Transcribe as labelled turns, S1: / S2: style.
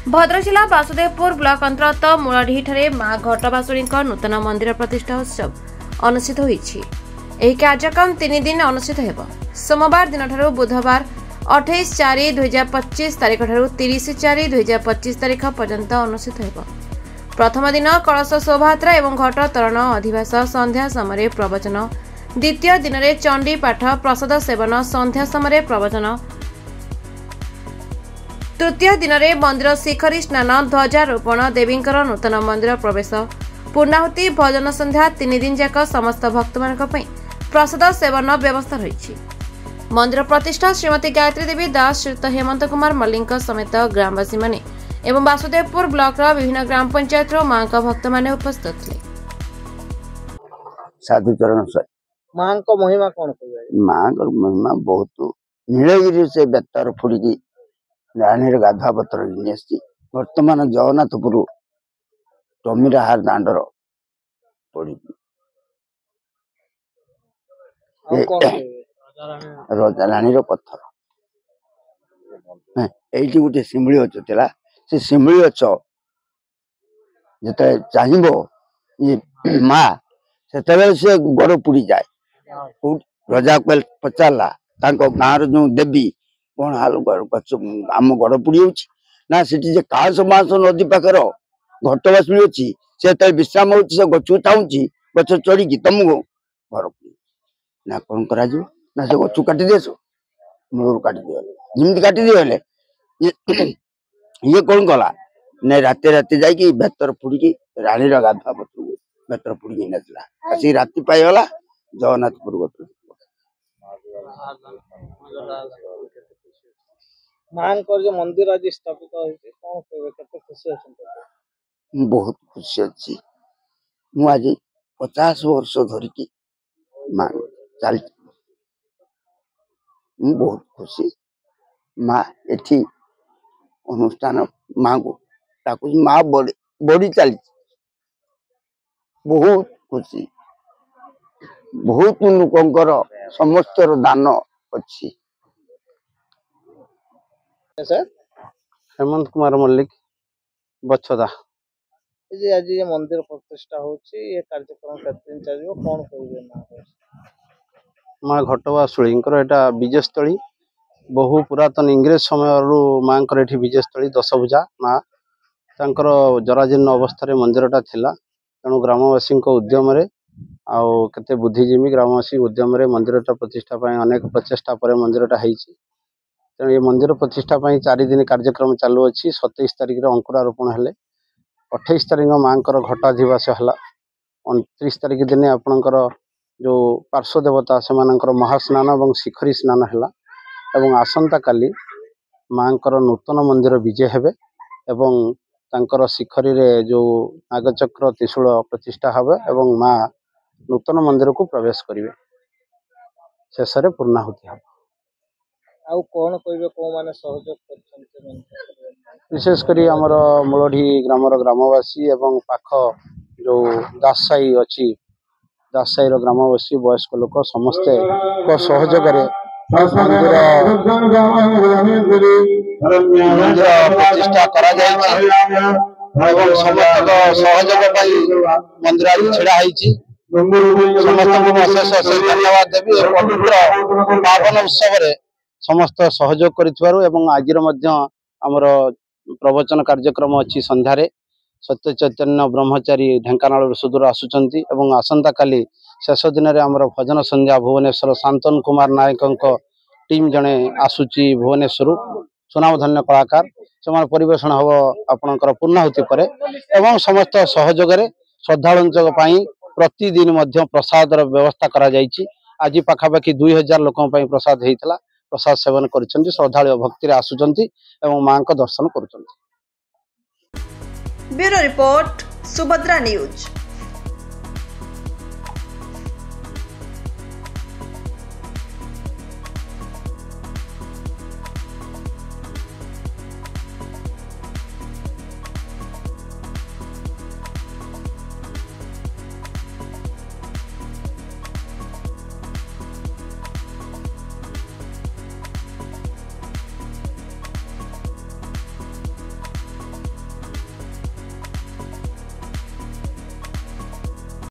S1: भद्रक जिला वासुदेवपुर ब्लॉक अंतर्गत मूलडीही मां घटबासुरी नूतन मंदिर प्रतिष्ठा उत्सव अनुष्ठित होईछि। एही कार्यक्रम 3 दिन अनुष्ठित हेब। सोमवार दिन ठारू बुधवार 28/4/2025 तारीख ठारू 30/4/2025 तारीख पर्यंत अनुष्ठित हेब। प्रथम दिन कलश शोभायात्रा एवं घट तरण अधिवास संध्या समय प्रवचन, द्वितीय दिन में चंडी पाठ प्रसाद सेवन संध्या समय प्रवचन, तृतीय दिन में मंदिर शिखरी स्नान ध्वजारोपण देवींकर नूतन मंदिर प्रवेश पूर्णाहुति भजन संध्या 3 दिन जाक समस्त भक्त मान प्रसाद सेवन व्यवस्था रही। मंदिर प्रतिष्ठा श्रीमती गायत्री देवी दास श्रीयुत हेमंत कुमार मल्लिक समेत ग्रामवासी माने एवं वासुदेवपुर ब्लॉक विभिन्न ग्राम पंचायत मां भक्त माने उपस्थित थे।
S2: साधुचरण
S3: मां को महिमा कौन
S2: मां को महिमा बहुत नीलगिरी से बेतर फुड़ी रानी गाधुआ पत्र बर्तमान जगन्नाथपुर टमीराहार दांडर पड़ी रानी पत्थर ये गोटे शिमिली गच था। से शिमिली गच जो चाहब ये माँ से गड़ पुड़ी जाए। रजा पचारा गाँव जो देवी कौन हाल गच आम गड़ पुड़ी ना से काश मास नदी पाखर घट बसुरी अच्छी से विश्राम हो गचु थाऊँगी गच चढ़ी तुमको घर पुड़ी ना कौन कर ना से गचु काटी देस मूल काटिदी जमी काटिदी ये कौन कला ना राति राति जाकि बेतर पुड़ी रानी गाधुआ पत्र बेतर पुड़ी नाचला आसिक राति पाईगला जगन्नाथपुर गत
S3: मां जो मंदिर आज स्थापित होइछे कोन कहबे कते खुशी अछि?
S2: बहुत खुशी अछि। मु आज 50 वर्ष धरिकी मां चल बहुत खुशी। मां एठी अनुष्ठान मां को ताकू मां बड़ी चली बहुत खुशी। बहुत लोकंकर समस्त दान अच्छी।
S4: हेमंत कुमार मल्लिक बछदा
S3: आज ये मंदिर प्रतिष्ठा होची ये कार्यक्रम केते दिन चलियो कोन कहिबे
S4: मां घटबासुरी एटा विजयस्थली बहु पुरातन इंग्रेज समय मां विजयस्थली दशभुजा मां तांकर जराजीर्ण अवस्था मंदिरटा थिला। तेणु ग्रामवासी उद्यम आते बुद्धिजीवी ग्रामवासी उद्यम मंदिरटा प्रतिष्ठा अनेक प्रचेषा पर मंदिरटा होती। तेणु ये मंदिर प्रतिष्ठा 4 दिन कार्यक्रम चालू अच्छी। 27 तारिख अंकुरारोपण हेले 28 तारिख मां घटाधिवास है। 29 तारिख दिन आपणकर जो पार्श्व देवता से महास्नान और शिखरी स्नान है। आसंता काली मां नूतन मंदिर विजय हेबे एवं तांकर शिखरी रे जो नागचक्र त्रिशूल प्रतिष्ठा हेबे एवं मां नूतन मंदिर को प्रवेश करिवे। शेष रे पूर्णाहुति हेबे।
S3: आउ कौन कहबे को माने सहयोग करछन?
S4: विशेष करी हमर मूलडी ग्रामर ग्रामवासी एवं पाख जो दासाई अछि दासाई रो ग्रामवासी वयस्क लोक समस्ते को सहयोग रे मंदिर प्रतिष्ठा करा जायछि एवं समस्त सहयोग पाई मंदिर आज छिड़ा हैछि। समस्त को अशेष धन्यवाद देबी। पवित्र पावन उत्सव रे समस्त सहयोग करिथबारु एवं आजिर मध्य हमर प्रवचन कार्यक्रम अच्छी संध्यारे सत्य चैतन्य ब्रह्मचारी ढेंकानाल सुदूर आसुचंती एवं आसंता काली शेष दिन में आमर भजन संध्या भुवनेश्वर शांतन कुमार नायक टीम जड़े आसुची भुवनेश्वर सुनामधन्य कलाकार से परिवेषण हम आपणकर पूर्णाहुति पर एवं समस्त सहयोग श्रद्धालुओं प्रतिदिन प्रसाद व्यवस्था करा जायछि। आज पाखापाखि 2000 लोक प्रसाद होता। प्रसाद सेवन करुछंती श्रद्धालु भक्ति आसुचंती एवं मां का दर्शन करुछंती।
S1: Bureau report Subhadra news.